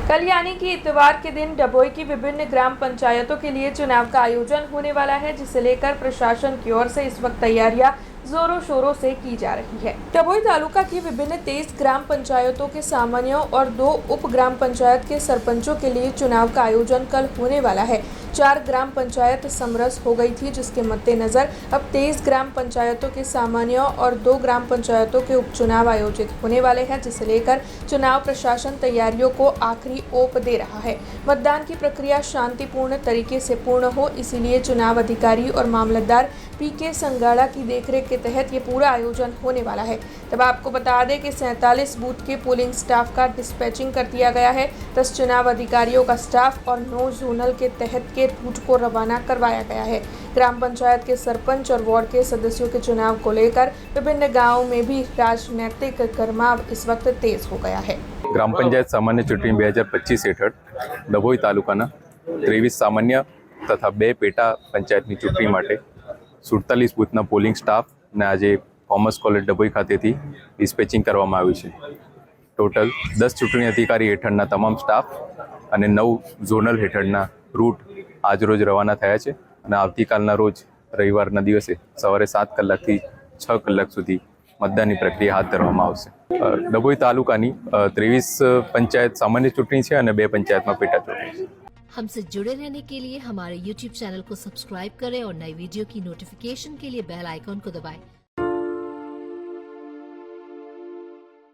कल यानी कि इतवार के दिन डभोई की विभिन्न ग्राम पंचायतों के लिए चुनाव का आयोजन होने वाला है, जिसे लेकर प्रशासन की ओर से इस वक्त तैयारियां जोरों शोरों से की जा रही है। डभोई तालुका की विभिन्न 23 ग्राम पंचायतों के सामान्यों और 2 उप ग्राम पंचायत के सरपंचों के लिए चुनाव का आयोजन कल होने वाला है। 4 ग्राम पंचायत समरस हो गई थी, जिसके मद्देनजर अब 23 ग्राम पंचायतों के सामान्यों और 2 ग्राम पंचायतों के उपचुनाव आयोजित होने वाले हैं, जिसे लेकर चुनाव प्रशासन तैयारियों को आखिरी ओप दे रहा है। मतदान की प्रक्रिया शांतिपूर्ण तरीके से पूर्ण हो, इसीलिए चुनाव अधिकारी और मामलतदार पीके संगाड़ा की देखरेख के तहत ये पूरा आयोजन होने वाला है। तब आपको बता दें कि 47 बूथ के पोलिंग स्टाफ का डिस्पैचिंग कर दिया गया है। 10 चुनाव अधिकारियों का स्टाफ और 9 जोनल के तहत के रूट को रवाना करवाया गया है। ग्राम पंचायत के सरपंच और वार्ड के सदस्यों के चुनाव को लेकर विभिन्न गाँवों में भी राजनीतिक गरमाव इस वक्त तेज हो गया है। ग्राम पंचायत सामान्य चूंटणी 2025 હેઠળ ડભોઈ તાલુકાના 23 સામાન્ય તથા 2 પેટા પંચાયતની ચૂંટણી માટે 47 બૂથના પોલિંગ સ્ટાફને આજે કોમર્સ કોલેજ ડભોઈ ખાતેથી ડિસ્પેચિંગ કરવામાં આવ્યું છે। ટોટલ 10 ચૂંટણી અધિકારી હેઠળના તમામ સ્ટાફ અને 9 ઝોનલ હેઠળના રૂટ આજરોજ રવાના થયા છે અને આવતીકાલના રોજ રવિવારના દિવસે સવારે 7 કલાકથી 6 કલાક સુધી मतदान प्रक्रिया हाथ धरवामां आवशे। डभोई तालुकानी 23 पंचायत सामान्य चूंटणी छे अने 2 पंचायत में पेटा चूंटणी छे। हमसे जुड़े रहने के लिए हमारे YouTube चैनल को सब्सक्राइब करें और नई वीडियो की नोटिफिकेशन के लिए बेल आइकॉन को दबाएं।